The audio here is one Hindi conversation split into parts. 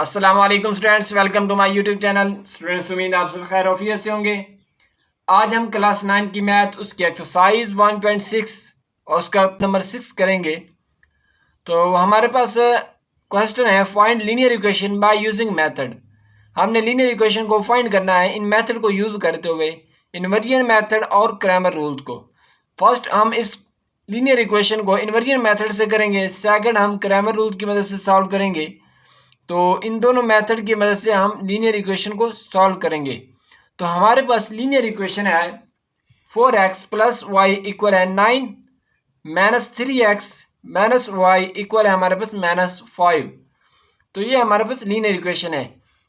अस्सलाम वालेकुम students, welcome to my YouTube channel. Students, उम्मीद आप सब खैर ऑफियत से होंगे। आज हम क्लास 9 की मैथ उसकी एक्सरसाइज 1.6 और उसका नंबर 6 करेंगे। तो हमारे पास क्वेश्चन है, find linear equation by using method. हमने लीनियर इक्वेशन को फाइंड करना है इन मेथड को यूज करते हुए, इन्वर्जन मेथड और क्रैमर रूल को। फर्स्ट हम इस लीनियर इक्वेशन को इन्वर्जन मेथड से करेंगे, सेकंड हम क्रैमर रूल की मदद से सॉल्व करेंगे। तो इन दोनों मेथड की मदद से हम लीनियर इक्वेशन को सॉल्व करेंगे। तो हमारे पास लीनियर इक्वेशन है 4x प्लस वाई इक्वल है 9 minus 3x minus Y equal है हमारे पास -5। तो ये हमारे पास लीनियर इक्वेशन है।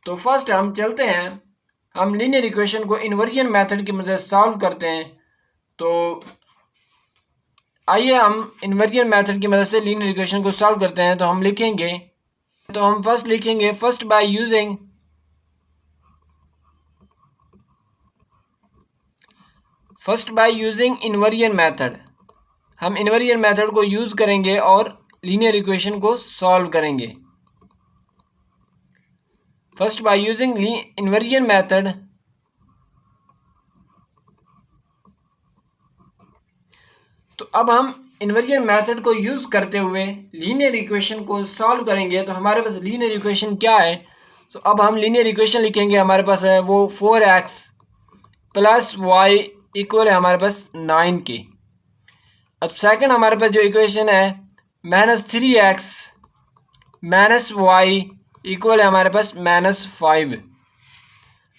तो फर्स्ट हम चलते हैं, हम लीनियर इक्वेशन को इन्वर्जन मेथड की मदद से सॉल्व करते हैं। तो आइए हम इन्वर्जन मेथड की मदद से लीनियर इक्वेशन को सॉल्व करते हैं। तो हम लिखेंगे, तो हम फर्स्ट लिखेंगे first by using inversion method. हम इन्वर्जन मेथड को यूज करेंगे और लीनियर इक्वेशन को सॉल्व करेंगे। First by using inversion method, तो अब हम इन्वर्जन मेथड को यूज करते हुए लीनियर इक्वेशन को सॉल्व करेंगे। तो हमारे पास लीनियर इक्वेशन क्या है? तो अब हम लीनियर इक्वेशन लिखेंगे, हमारे पास है वो 4x प्लस वाई इक्वल है हमारे पास 9 की। अब सेकंड हमारे पास जो इक्वेशन है -3x माइनस वाई इक्वल है हमारे पास -5।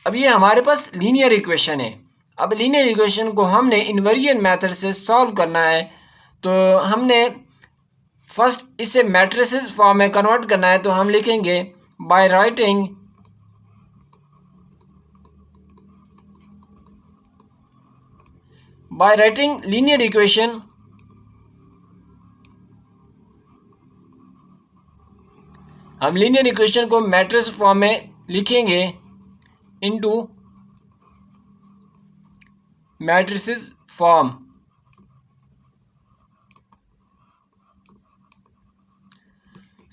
अब ये हमारे पास लीनियर इक्वेशन है। अब लीनियर इक्वेशन को हमने इन्वर्जन मेथड से सॉल्व करना है। तो हमने फर्स्ट इसे मैट्रिसेस फॉर्म में कन्वर्ट करना है। तो हम लिखेंगे बाय राइटिंग लीनियर इक्वेशन, हम लीनियर इक्वेशन को मैट्रिक्स फॉर्म में लिखेंगे इनटू मैट्रिसेस फॉर्म।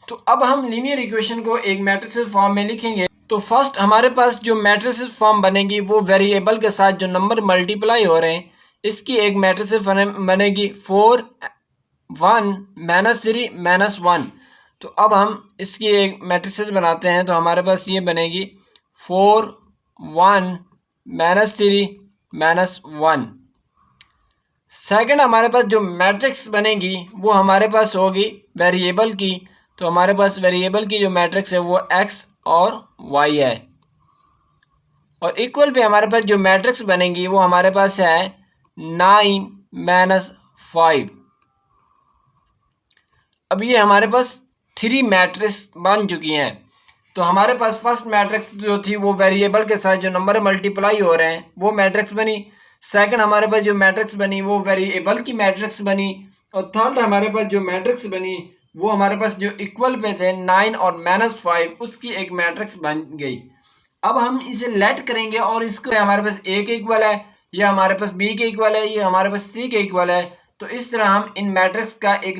तो अब हम लीनियर इक्वेशन को एक मैट्रिसेस फॉर्म में लिखेंगे। तो फर्स्ट हमारे पास जो मैट्रिसेस फॉर्म बनेगी वो वेरिएबल के साथ जो नंबर मल्टीप्लाई हो रहे हैं इसकी एक मैट्रिसेस बनेगी 4 1 -3 -1। तो अब हम इसकी एक मैट्रिसेस बनाते हैं। तो हमारे पास ये बनेगी 4 1 -3 -1। सेकंड हमारे पास जो मैट्रिक्स बनेगी वो हमारे पास होगी वेरिएबल की। तो हमारे पास वेरिएबल की जो मैट्रिक्स है वो x और y है। और इक्वल पे हमारे पास जो मैट्रिक्स बनेगी वो हमारे पास है 9 -5। अब ये हमारे पास 3 मैट्रिक्स बन चुकी हैं। तो हमारे पास फर्स्ट मैट्रिक्स जो थी वो वेरिएबल के साथ जो नंबर मल्टीप्लाई हो रहे हैं वो मैट्रिक्स बनी। सेकंड हमारे पास जो मैट्रिक्स बनी वो वेरिएबल की मैट्रिक्स बनी। और थर्ड हमारे पास जो मैट्रिक्स बनी वो हमारे पास जो इक्वल पे थे 9 और -5 उसकी एक मैट्रिक्स बन गई। अब हम इसे लेट करेंगे और इसको हमारे पास a के इक्वल है, या हमारे पास b के इक्वल है, ये हमारे पास c के इक्वल है। तो इस तरह हम इन मैट्रिक्स का एक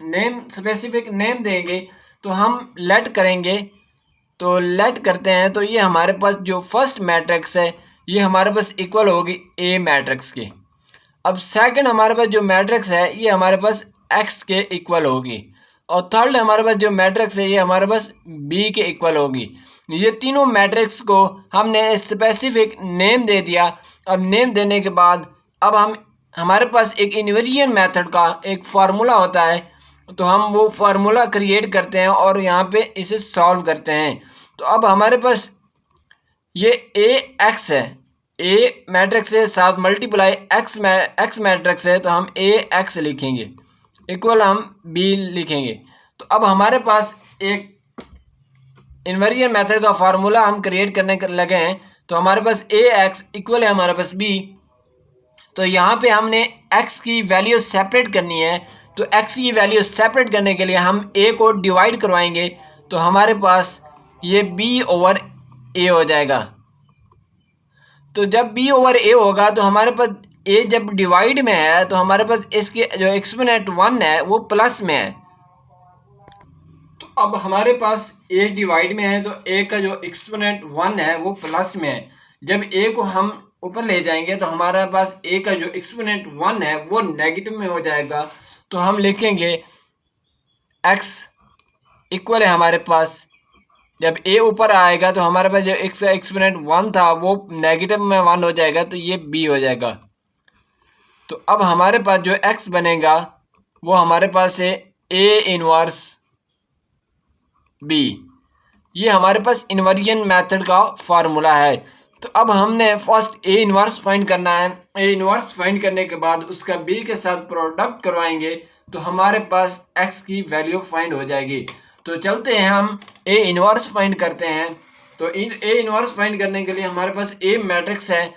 नेम, स्पेसिफिक नेम देंगे। तो हम लेट करेंगे, तो लेट करते हैं। तो ये हमारे पास जो फर्स्ट मैट्रिक्स है ये हमारे पास इक्वल होगी a मैट्रिक्स के। अब सेकंड हमारे पास जो मैट्रिक्स है ये हमारे पास x के इक्वल होगी। और थर्ड हमारे पास जो मैट्रिक्स है ये हमारे पास b के इक्वल होगी। ये तीनों मैट्रिक्स को हमने स्पेसिफिक नेम दे दिया। अब नेम देने के बाद अब हमारे पास एक इन्वर्जन मेथड का एक फार्मूला होता है। तो हम वो फार्मूला क्रिएट करते हैं और यहाँ पे इसे सॉल्व करते हैं। तो अब हमारे पास ये ax है, a मैट्रिक्स के साथ मल्टीप्लाई x मैट्रिक्स है। तो हम ax लिखेंगे इक्वल हम b लिखेंगे। तो अब हमारे पास एक इन्वर्जन मेथड का फार्मूला हम क्रिएट करने लगे हैं। तो हमारे पास ax इक्वल है हमारे पास b। तो यहाँ पे हमने x की वैल्यू सेपरेट करनी है। तो x की वैल्यू सेपरेट करने के लिए हम a को डिवाइड करवाएंगे। तो हमारे पास ये b/a हो जाएगा। तो जब b/a होगा तो हमारे पास a जब डिवाइड में है तो हमारे पास इसके जो एक्सपोनेंट 1 है वो प्लस में है। तो अब हमारे पास a डिवाइड में है तो a का जो एक्सपोनेंट 1 है वो प्लस में है। जब a को हम ऊपर ले जाएंगे तो हमारे पास a का जो एक्सपोनेंट 1 है वो नेगेटिव में हो जाएगा। तो हम लिखेंगे x इक्वल है हमारे पास, जब a ऊपर आएगा तो हमारे पास जो एक्सपोनेंट 1 था वो नेगेटिव में 1 हो जाएगा, तो ये b हो जाएगा। तो अब हमारे पास जो x बनेगा वो हमारे पास है a इनवर्स b। ये हमारे पास इन्वर्जन मेथड का फार्मूला है। तो अब हमने फर्स्ट a इनवर्स फाइंड करना है। a इनवर्स फाइंड करने के बाद उसका b के साथ प्रोडक्ट करवाएंगे तो हमारे पास x की वैल्यू फाइंड हो जाएगी। तो चलते हैं हम a इनवर्स फाइंड करते हैं। तो a इनवर्स फाइंड करने के लिए हमारे पास a मैट्रिक्स है।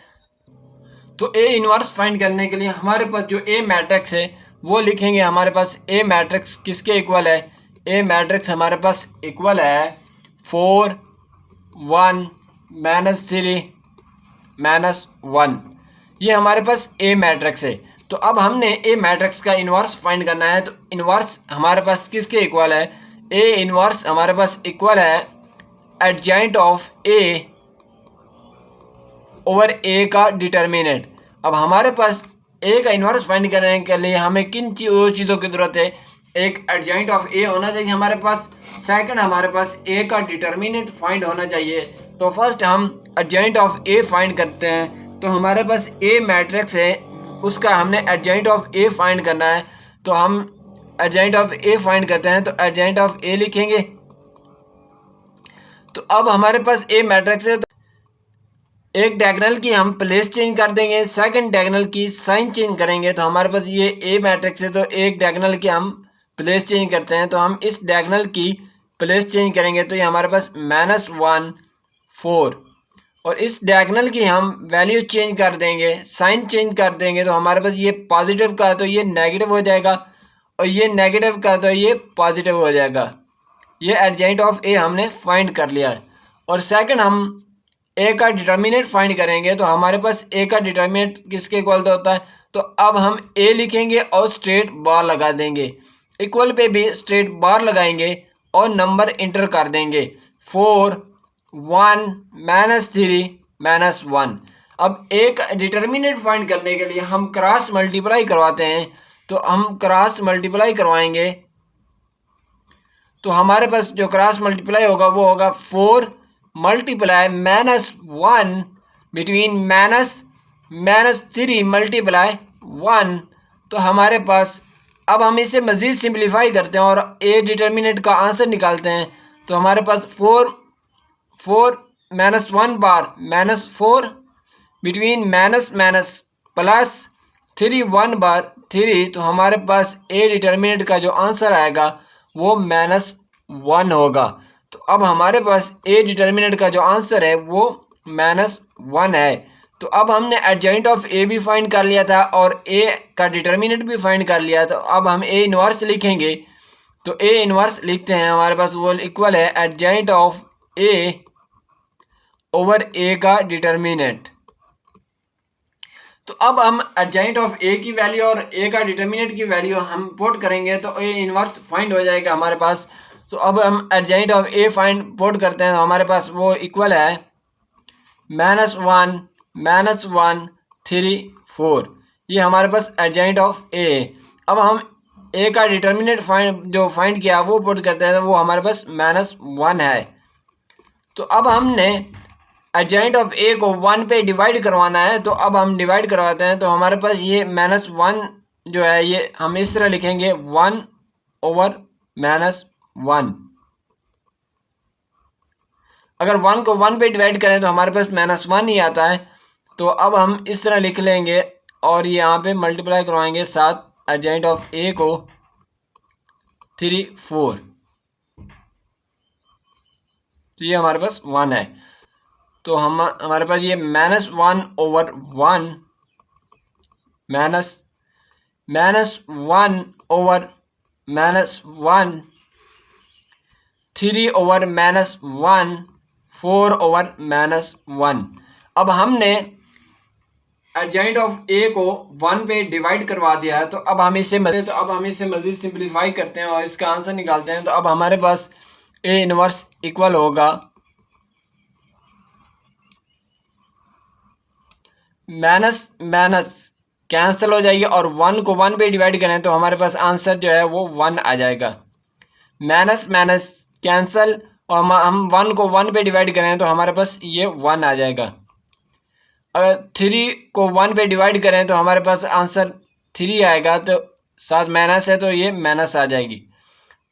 तो a इनवर्स फाइंड करने के लिए हमारे पास जो a मैट्रिक्स है वो लिखेंगे। हमारे पास a मैट्रिक्स किसके इक्वल है? a मैट्रिक्स हमारे पास इक्वल है 4 1 -3 -1। ये हमारे पास a मैट्रिक्स है। तो अब हमने a मैट्रिक्स का इनवर्स फाइंड करना है। तो इनवर्स हमारे पास किसके इक्वल है? a इनवर्स हमारे पास इक्वल है adjoint of a over a का डिटर्मिनेंट। अब हमारे पास a का इनवर्स फाइंड करने के लिए हमें किन चीज़ों की ज़रूरत है? एक एडजॉइंट ऑफ a होना चाहिए हमारे पास, सेकंड हमारे पास a का डिटर्मिनेंट फाइंड होना चाहिए। तो फर्स्ट हम एडजॉइंट ऑफ a फाइंड करते हैं। तो हमारे पास a मैट्रिक्स है, उसका हमने एडजॉइंट ऑफ a फाइंड करना है। तो हम एडजॉइंट ऑफ a फाइंड करते हैं। तो एडजॉइंट ऑफ a लिखेंगे। तो अब हमारे पास a मैट्रिक्स है, तो एक डायगोनल की हम प्लेस चेंज कर देंगे, सेकंड डायगोनल की साइन चेंज करेंगे। तो हमारे पास ये a मैट्रिक्स है, तो एक डायगोनल की हम प्लेस चेंज करते हैं। तो हम इस डायगोनल की प्लेस चेंज करेंगे तो ये हमारे पास -1 4, और इस डायगोनल की हम वैल्यू चेंज कर देंगे, साइन चेंज कर देंगे। तो हमारे पास ये पॉजिटिव का तो ये नेगेटिव हो जाएगा, और ये नेगेटिव का तो ये पॉजिटिव हो जाएगा। ये एडजॉइंट ऑफ a हमने फाइंड कर लिया है। और सेकंड हम a का डिटर्मिनेंट फाइंड करेंगे। तो हमारे पास a का डिटर्मिनेंट किसके इक्वल होता है? तो अब हम a लिखेंगे और स्ट्रेट बार लगा देंगे। इक्वल पे भी स्ट्रेट बार लगाएंगे और नंबर इंटर कर देंगे 4 1 -3 -1। अब एक डिटर्मिनेंट फाइंड करने के लिए हम क्रॉस मल्टीप्लाई करवाते हैं। तो हम क्रॉस मल्टीप्लाई करवाएंगे। तो हमारे पास जो क्रॉस मल्टीप्लाई होगा वो होगा 4 मल्टीप्लाई -1 बिटवीन -3 मल्टीप्लाई 1। तो हमारे पास अब हम इसे मज़ीद सिंप्लीफाई करते हैं और a डिटर्मिनेंट का आंसर निकालते हैं। तो हमारे पास 4 -1 बार -4 बिटवीन प्लस 3 1 बार 3। तो हमारे पास a डिटर्मिनेंट का जो आंसर आएगा वो -1 होगा। तो अब हमारे पास a डिटर्मिनेंट का जो आंसर है वो -1 है। तो अब हमने एडजॉइंट ऑफ a भी फाइंड कर लिया था और a का डिटर्मिनेंट भी फाइंड कर लिया। तो अब हम a इनवर्स लिखेंगे। तो a इनवर्स लिखते हैं, हमारे पास वो इक्वल है adjoint of a over a का डिटर्मिनेंट। तो अब हम एडजॉइंट ऑफ a की वैल्यू और a का डिटर्मिनेंट की वैल्यू हम पुट करेंगे तो a इनवर्स फाइंड हो जाएगा हमारे पास। तो अब हम adjoint of a find put करते हैं। तो हमारे पास वो इक्वल है -1 -1 3 4। ये हमारे पास एडजॉइंट ऑफ a है। अब हम a का डिटर्मिनेंट फाइंड किया वो पुट करते हैं, तो वो हमारे पास -1 है। तो अब हमने एडजॉइंट ऑफ a को 1 पे डिवाइड करवाना है। तो अब हम डिवाइड करवाते हैं। तो हमारे पास ये -1 जो है ये हम इस तरह लिखेंगे 1 ओवर -1। अगर 1 को 1 पे डिवाइड करें तो हमारे पास -1 ही आता है। तो अब हम इस तरह लिख लेंगे और यहाँ पे मल्टीप्लाई करवाएंगे साथ एडजॉइंट ऑफ a को 3 4। तो ये हमारे पास 1 है। तो हमारे पास ये -1 ओवर 1 -1 ओवर -1 3 ओवर -1 4 ओवर -1। अब हमने एडजॉइंट ऑफ a को 1 पे डिवाइड करवा दिया है। तो अब हम इसे मज़ीद सिंप्लीफाई करते हैं और इसका आंसर निकालते हैं। तो अब हमारे पास ए इनवर्स इक्वल होगा माइनस माइनस कैंसिल हो जाएगी और 1 को 1 पे डिवाइड करें तो हमारे पास आंसर जो है वो 1 आ जाएगा। माइनस माइनस कैंसिल और हम 1 को 1 पे डिवाइड करें तो हमारे पास ये 1 आ जाएगा। अगर 3 को 1 पे डिवाइड करें तो हमारे पास आंसर 3 आएगा, तो साथ माइनस है तो ये माइनस आ जाएगी।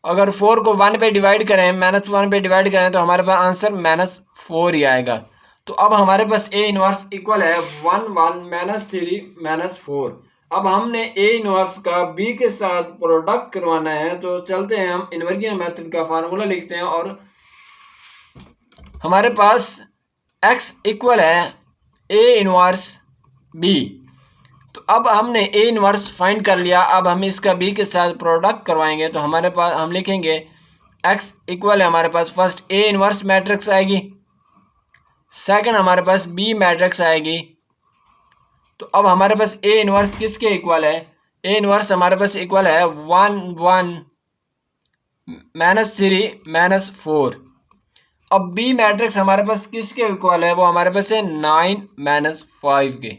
अगर 4 को 1 पे डिवाइड करें, -1 पे डिवाइड करें तो हमारे पास आंसर -4 ही आएगा। तो अब हमारे पास ए इनवर्स इक्वल है 1 1 -3 -4। अब हमने ए इनवर्स का बी के साथ प्रोडक्ट करवाना है, तो चलते हैं हम इन्वर्जन मेथड का फार्मूला लिखते हैं और हमारे पास x इक्वल है ए इनवर्स बी। तो अब हमने ए इनवर्स फाइंड कर लिया, अब हम इसका बी के साथ प्रोडक्ट करवाएंगे तो हमारे पास हम लिखेंगे x इक्वल है हमारे पास फर्स्ट ए इनवर्स मैट्रिक्स आएगी, सेकंड हमारे पास बी मैट्रिक्स आएगी। तो अब हमारे पास ए इनवर्स किसके इक्वल है? ए इनवर्स हमारे पास इक्वल है 1 1 -3 -4। अब बी मैट्रिक्स हमारे पास किसके इक्वल है? वो हमारे पास है 9 -5 के।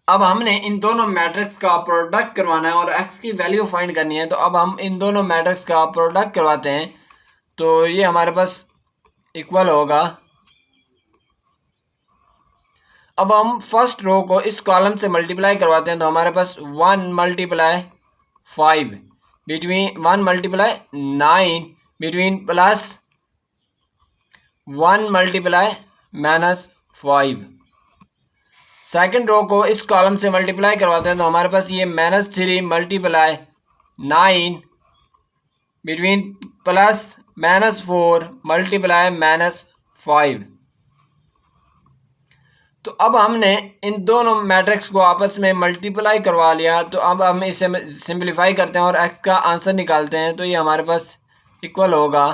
अब हमने इन दोनों मैट्रिक्स का प्रोडक्ट करवाना है और x की वैल्यू फाइंड करनी है, तो अब हम इन दोनों मैट्रिक्स का प्रोडक्ट करवाते हैं। तो ये हमारे पास इक्वल होगा, अब हम फर्स्ट रो को इस कॉलम से मल्टीप्लाई करवाते हैं तो हमारे पास 1 × 5 between 1 × 9 between plus 1 × -5। Second row को इस कॉलम से मल्टीप्लाई करवाते हैं तो हमारे पास ये -3 × 9 बिटवीन प्लस -4 × -5। तो अब हमने इन दोनों मैट्रिक्स को आपस में मल्टीप्लाई करवा लिया, तो अब हम इसे सिंपलीफाई करते हैं और x का आंसर निकालते हैं। तो ये हमारे पास इक्वल होगा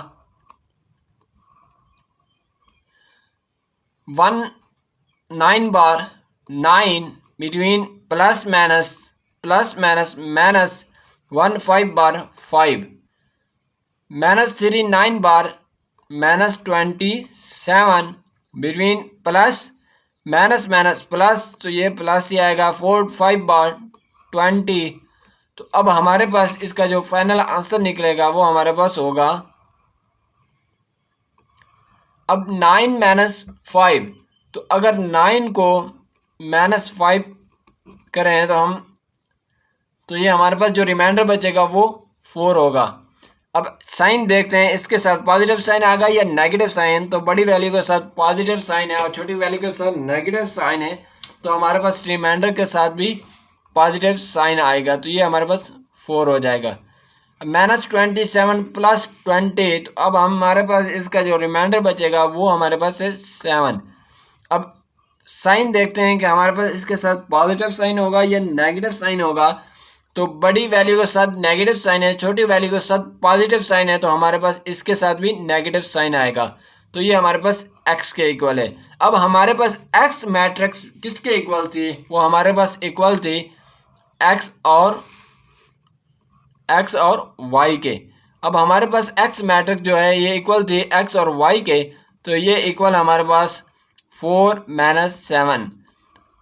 1 9 बार 9 बिटवीन प्लस माइनस 1 5 बार 5 -3 9 बार -27 between plus minus minus plus, तो ये प्लस ही आएगा 4 5 बार 20। तो अब हमारे पास इसका जो फाइनल आंसर निकलेगा वो हमारे पास होगा, अब 9 -5, तो अगर 9 को -5 करें तो ये हमारे पास जो रिमाइंडर बचेगा वो 4 होगा। अब साइन देखते हैं, इसके साथ पॉजिटिव साइन आएगा या नेगेटिव साइन। तो बड़ी वैल्यू के साथ पॉजिटिव साइन है और छोटी वैल्यू के साथ नेगेटिव साइन है, तो हमारे पास रिमाइंडर के साथ भी पॉजिटिव साइन आएगा, तो ये हमारे पास 4 हो जाएगा। -27 + 20, तो अब हमारे पास इसका जो रिमाइंडर बचेगा वो हमारे पास है 7। अब साइन देखते हैं कि हमारे पास इसके साथ पॉजिटिव साइन होगा या नेगेटिव साइन होगा। तो बड़ी वैल्यू के साथ नेगेटिव साइन है, छोटी वैल्यू के साथ पॉजिटिव साइन है, तो हमारे पास इसके साथ भी नेगेटिव साइन आएगा। तो ये हमारे पास x के इक्वल है। अब हमारे पास x मैट्रिक्स किसके इक्वल थी? वो हमारे पास इक्वल थी x और y के। अब हमारे पास x मैट्रिक्स जो है ये इक्वल थी x और y के, तो ये इक्वल हमारे पास 4 - 7।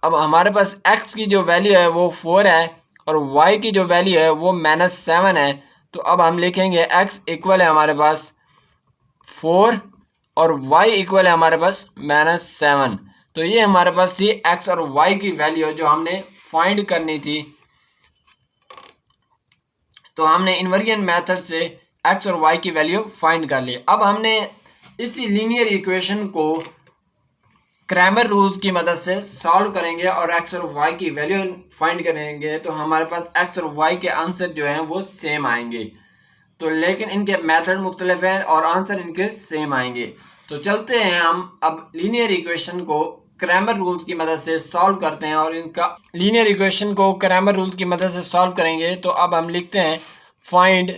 अब हमारे पास x की जो वैल्यू है वो 4 है और y की जो वैल्यू है वो -7 है। तो अब हम लिखेंगे x इक्वल है हमारे पास 4 और y इक्वल है हमारे पास -7। तो ये हमारे पास थी x और y की वैल्यू जो हमने फाइंड करनी थी। तो हमने इन्वर्जन मेथड से x और y की वैल्यू फाइंड कर ली। अब हमने इसी लीनियर इक्वेशन को क्रैमर रूल की मदद से सॉल्व करेंगे और x और y की वैल्यू फाइंड करेंगे, तो हमारे पास x और y के आंसर जो हैं वो सेम आएंगे। तो लेकिन इनके मेथड मुख्तलिफ हैं और आंसर इनके सेम आएंगे। तो चलते हैं हम अब लीनियर इक्वेशन को क्रैमर रूल की मदद से सॉल्व करते हैं और इनका लीनियर इक्वेशन को क्रैमर रूल की मदद से सॉल्व करेंगे। तो अब हम लिखते हैं find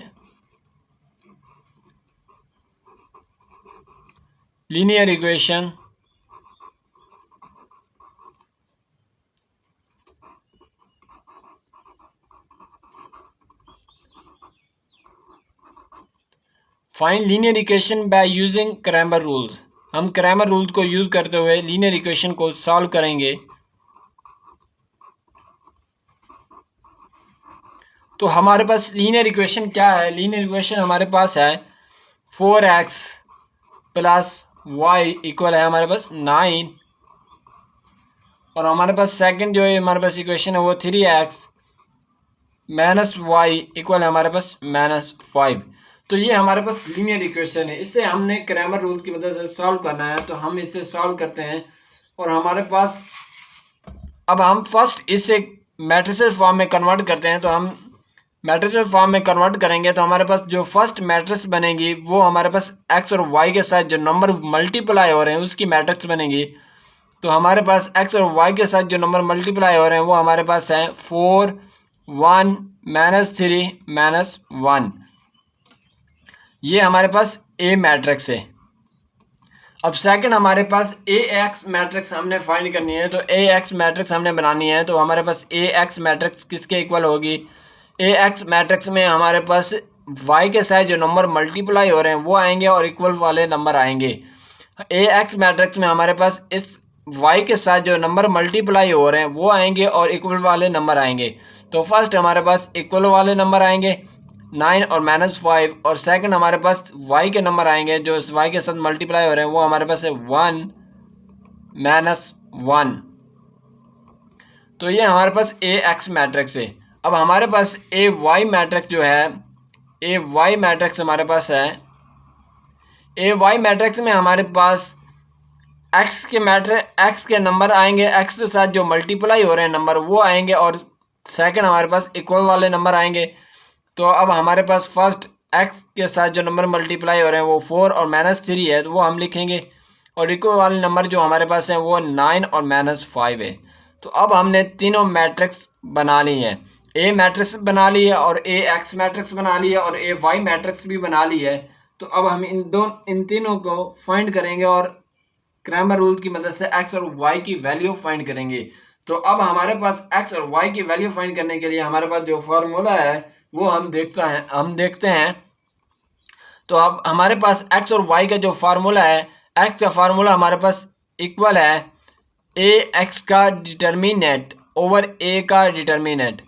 linear equation find linear equation by using Cramer rules. हम क्रैमर रूल्स को यूज़ करते हुए लीनियर इक्वेशन को सॉल्व करेंगे। तो हमारे पास लीनियर इक्वेशन क्या है? लीनियर इक्वेशन हमारे पास है 4x प्लस वाई इक्वल है हमारे पास 9, और हमारे पास सेकंड जो है हमारे पास इक्वेशन है वो 3x माइनस वाई इक्वल है हमारे पास -5। तो ये हमारे पास लीनियर इक्वेशन है। इससे हमने क्रैमर रूल की मदद से सॉल्व करना है। तो हम इसे सॉल्व करते हैं और हमारे पास अब हम फर्स्ट इसे मैट्रिसेस फॉर्म में कन्वर्ट करते हैं। तो हम मैट्रिसेस फॉर्म में कन्वर्ट करेंगे तो हमारे पास जो फर्स्ट मैट्रिक्स बनेगी वो हमारे पास एक्स और वाई के साथ जो नंबर मल्टीप्लाई हो रहे हैं उसकी मैट्रिक्स बनेगी। तो हमारे पास एक्स और वाई के साथ जो नंबर मल्टीप्लाई हो रहे हैं वो हमारे पास है 4 1 -3 -1। ये हमारे पास ए मैट्रिक्स है। अब सेकंड हमारे पास ए एक्स मैट्रिक्स हमने फाइंड करनी है। तो ए एक्स मैट्रिक्स हमने बनानी है। तो हमारे पास ए एक्स मैट्रिक्स किसके इक्वल होगी? ए एक्स मैट्रिक्स में हमारे पास वाई के साथ जो नंबर मल्टीप्लाई हो रहे हैं वो आएंगे और इक्वल वाले नंबर आएंगे। ए एक्स मैट्रिक्स में हमारे पास इस वाई के साथ जो नंबर मल्टीप्लाई हो रहे हैं वो आएंगे और इक्वल वाले नंबर आएंगे। तो फर्स्ट हमारे पास इक्वल वाले नंबर आएंगे 9 और -5, और सेकंड हमारे पास y के नंबर आएंगे जो इस y के साथ मल्टीप्लाई हो रहे हैं वो हमारे पास है 1 -1। तो ये हमारे पास ए एक्स मैट्रिक्स है। अब हमारे पास ए वाई मैट्रिक्स जो है, ए वाई मैट्रिक्स हमारे पास है। ए वाई मैट्रिक्स में हमारे पास एक्स के नंबर आएंगे, एक्स के साथ जो मल्टीप्लाई हो रहे हैं नंबर वो आएंगे, और सेकंड हमारे पास इक्वल वाले नंबर आएंगे। तो अब हमारे पास फर्स्ट एक्स के साथ जो नंबर मल्टीप्लाई हो रहे हैं वो 4 और -3 है तो वो हम लिखेंगे, और इक्वल वाले नंबर जो हमारे पास हैं वो 9 और -5 है। तो अब हमने तीनों मैट्रिक्स बना ली हैं। ए मैट्रिक्स बना ली है और ए एक्स मैट्रिक्स बना ली है और ए वाई मैट्रिक्स भी बना ली है। तो अब हम इन तीनों को फाइंड करेंगे और क्रैमर रूल की मदद से एक्स और वाई की वैल्यू फाइंड करेंगे। तो अब हमारे पास एक्स और वाई की वैल्यू फाइंड करने के लिए हमारे पास जो फॉर्मूला है वो हम देखते हैं। तो अब हमारे पास एक्स और वाई का जो फार्मूला है, एक्स का फार्मूला हमारे पास इक्वल है ए एक्स का डिटर्मिनेंट ओवर ए का डिटर्मिनेंट,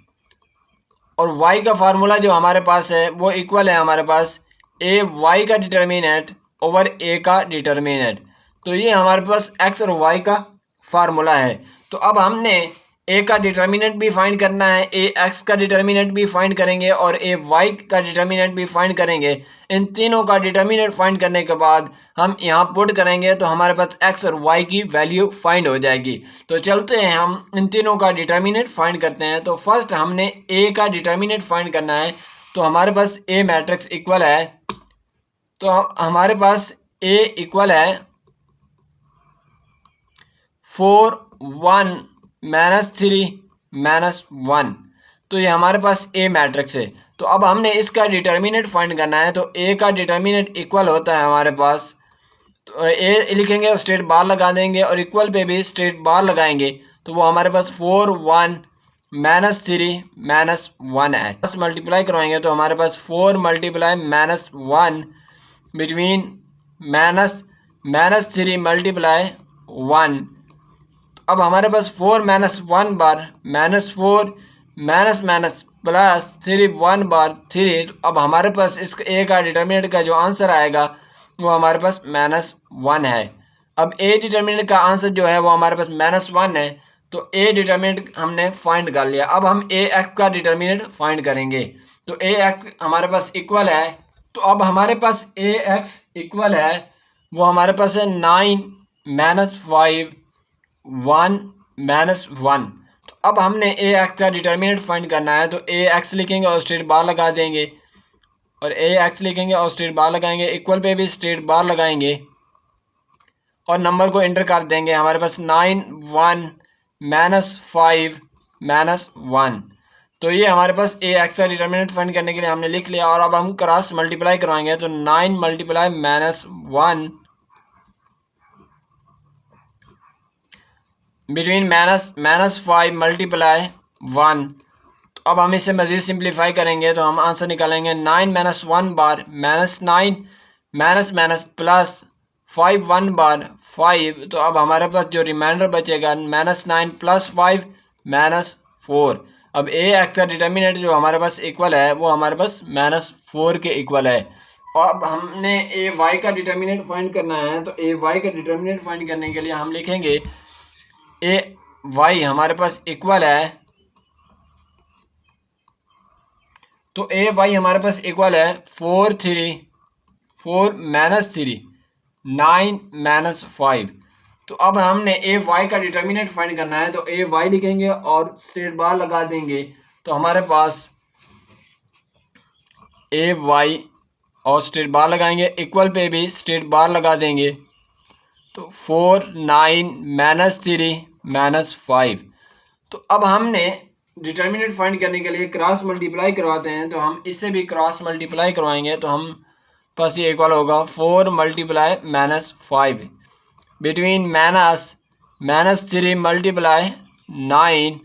और वाई का फार्मूला जो हमारे पास है वो इक्वल है हमारे पास ए वाई का डिटर्मिनेंट ओवर ए का डिटर्मिनेंट। तो ये हमारे पास एक्स और वाई का फार्मूला है। तो अब हमने ए का डिटर्मिनेंट भी फाइंड करना है, ए एक्स का डिटर्मिनेंट भी फाइंड करेंगे और ए वाई का डिटर्मिनेंट भी फाइंड करेंगे। इन तीनों का डिटर्मिनेंट फाइंड करने के बाद हम यहाँ पुट करेंगे तो हमारे पास एक्स और वाई की वैल्यू फाइंड हो जाएगी। तो चलते हैं हम इन तीनों का डिटर्मिनेंट फाइंड करते हैं। तो फर्स्ट हमने ए का डिटर्मिनेंट फाइंड करना है। तो हमारे पास ए मैट्रिक्स इक्वल है, तो हमारे पास ए इक्वल है 4 1 -3 -1। तो ये हमारे पास ए मैट्रिक्स है। तो अब हमने इसका डिटर्मिनेंट फाइंड करना है। तो ए का डिटर्मिनेंट इक्वल होता है हमारे पास, तो ए लिखेंगे और स्ट्रेट बार लगा देंगे और इक्वल पे भी स्ट्रेट बार लगाएंगे। तो वो हमारे पास 4 1 -3 -1 है। बस मल्टीप्लाई करवाएंगे तो हमारे पास 4 × -1 बिटवीन -3 × 1। अब हमारे पास 4 -1 बार -4 +3 1 बार 3। अब हमारे पास इस ए का डिटर्मिनेंट का जो आंसर आएगा वो हमारे पास -1 है। अब ए डिटर्मिनेंट का आंसर जो है वो हमारे पास -1 है। तो ए डिटर्मिनेंट हमने फाइंड कर लिया। अब हम ए एक्स का डिटर्मिनेंट फाइंड करेंगे। तो ए एक्स हमारे पास इक्वल है, तो अब हमारे पास ए एक्स इक्वल है वो हमारे पास है 9 -5 1 -1। तो अब हमने ए एक्स का डिटर्मिनेंट फाइंड करना है। तो ए एक्स लिखेंगे और स्ट्रेट बार लगा देंगे, और ए एक्स लिखेंगे और स्ट्रेट बार लगाएंगे, इक्वल पे भी स्ट्रेट बार लगाएंगे और नंबर को एंटर कर देंगे। हमारे पास 9 1 -5 -1। तो ये हमारे पास ए एक्स का डिटर्मिनेंट फाइंड करने के लिए हमने लिख लिया। और अब हम क्रॉस मल्टीप्लाई करवाएंगे। तो 9 × -1 बिटवीन -5 × 1। तो अब हम इसे मज़ीद सिंप्लीफाई करेंगे तो हम आंसर निकालेंगे 9 -1 बार -9 माइनस माइनस प्लस 5 1 बार 5, तो अब हमारे पास जो रिमाइंडर बचेगा -9 प्लस 5 -4। अब ए एक्स का डिटर्मिनेंट जो हमारे पास इक्वल है वो हमारे पास -4 के इक्वल है। और अब हमने ए वाई का डिटर्मिनेंट फाइंड करना है, तो ए वाई का डिटर्मिनेंट फाइंड करने के लिए हम लिखेंगे ए वाई हमारे पास इक्वल है, तो ए वाई हमारे पास इक्वल है 4 -3 9 -5। तो अब हमने ए वाई का डिटर्मिनेंट फाइंड करना है, तो ए वाई लिखेंगे और स्ट्रेट बार लगा देंगे, तो हमारे पास ए वाई और स्ट्रेट बार लगाएंगे, इक्वल पे भी स्ट्रेट बार लगा देंगे, तो 4 9 -3 -5। तो अब हमने डिटर्मिनेंट फाइंड करने के लिए क्रॉस मल्टीप्लाई करवाते हैं, तो हम इससे भी क्रॉस मल्टीप्लाई करवाएंगे, तो हम पास ये इक्वल होगा 4 मल्टीप्लाई -5 बिटवीन -3 मल्टीप्लाई 9।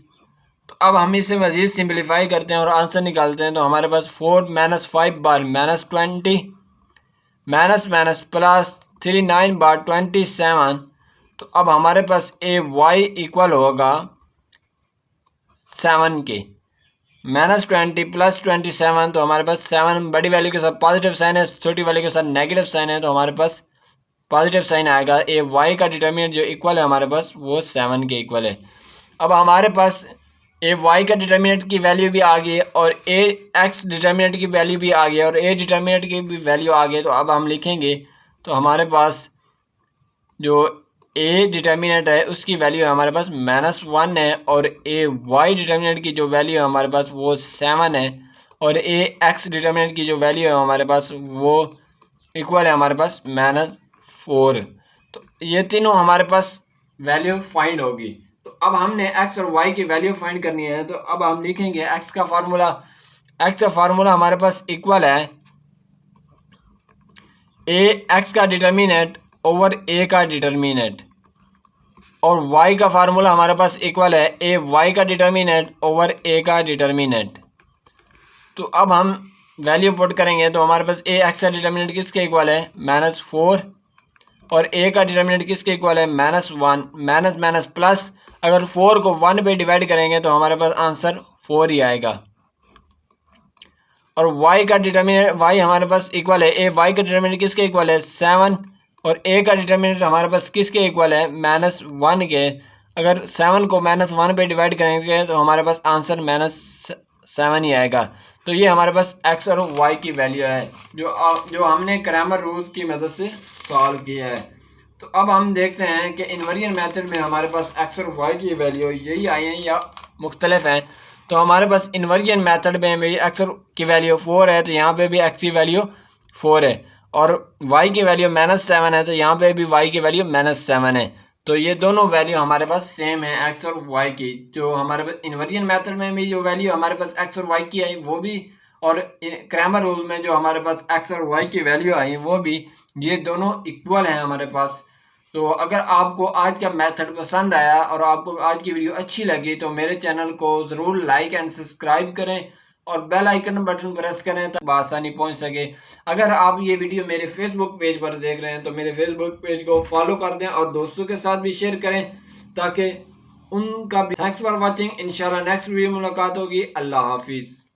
तो अब हम इसे मज़ीद सिंप्लीफाई करते हैं और आंसर निकालते हैं, तो हमारे पास 4 -5 बार -20 माइनस प्लस 3 9 बार 27। तो अब हमारे पास ए वाई इक्वल होगा 7 के, -20 प्लस 27, तो हमारे पास 7 बड़ी वैल्यू के साथ पॉजिटिव साइन है, छोटी वैल्यू के साथ नेगेटिव साइन है, तो हमारे पास पॉजिटिव साइन आएगा। ए वाई का डिटर्मिनेंट जो इक्वल है हमारे पास वो 7 के इक्वल है। अब हमारे पास ए वाई का डिटर्मिनेंट की वैल्यू भी आ गई और ए एक्स डिटर्मिनेंट की वैल्यू भी आ गई और ए डिटर्मिनेंट की भी वैल्यू आ गई। तो अब हम लिखेंगे, तो हमारे पास जो ए डिटर्मिनेंट है उसकी वैल्यू हमारे पास -1 है और ए वाई डिटर्मिनेंट की जो वैल्यू है हमारे पास वो 7 है और ए एक्स डिटर्मिनेंट की जो वैल्यू है हमारे पास वो इक्वल है हमारे पास -4। तो ये तीनों हमारे पास वैल्यू फाइंड होगी। तो अब हमने एक्स और वाई की वैल्यू फाइंड करनी है, तो अब हम लिखेंगे एक्स का फार्मूला हमारे पास इक्वल है ए एक्स का डिटर्मिनेंट ओवर ए का डिटर्मिनेंट और वाई का फार्मूला हमारे पास इक्वल है ए वाई का डिटर्मिनेंट ओवर ए का डिटर्मिनेंट। तो अब हम वैल्यू पुट करेंगे, तो हमारे पास ए एक्स का डिटर्मिनेंट किसके इक्वल है -4 और ए का डिटर्मिनेंट किसके इक्वल है -1 माइनस प्लस। अगर 4 को 1 पे डिवाइड करेंगे तो हमारे पास आंसर 4 ही आएगा। और y का डिटर्मिनेंट y हमारे पास इक्वल है ए y का डिटर्मिनेंट किसके इक्वल है 7 और a का डिटर्मिनेंट हमारे पास किसके इक्वल है -1 के। अगर 7 को -1 पे डिवाइड करेंगे तो हमारे पास आंसर -7 ही आएगा। तो ये हमारे पास x और y की वैल्यू है जो हमने क्रैमर रूल्स की मदद से सॉल्व किया है। तो अब हम देखते हैं कि इन्वर्जन मेथड में हमारे पास x और y की वैल्यू यही आई हैं या मुख्तलिफ हैं। तो हमारे पास इन्वर्जन मेथड में भी x की वैल्यू 4 है, तो यहाँ पे भी x की वैल्यू 4 है और y की वैल्यू -7 है, तो यहाँ पे भी y की वैल्यू -7 है। तो ये दोनों वैल्यू हमारे पास सेम है x और y की। जो हमारे पास इन्वर्जन मेथड में भी जो वैल्यू हमारे पास x और y की आई वो भी, और क्रैमर रूल में जो हमारे पास x और y की वैल्यू आई वो भी, ये दोनों इक्वल हैं हमारे पास। तो अगर आपको आज का मेथड पसंद आया और आपको आज की वीडियो अच्छी लगी तो मेरे चैनल को ज़रूर लाइक एंड सब्सक्राइब करें और बेल आइकन बटन प्रेस करें ताकि आसानी पहुंच सके। अगर आप ये वीडियो मेरे फेसबुक पेज पर देख रहे हैं तो मेरे फेसबुक पेज को फॉलो कर दें और दोस्तों के साथ भी शेयर करें ताकि उनका भी। Thanks for watching. इंशाल्लाह नेक्स्ट वीडियो मुलाकात होगी। अल्लाह हाफिज़।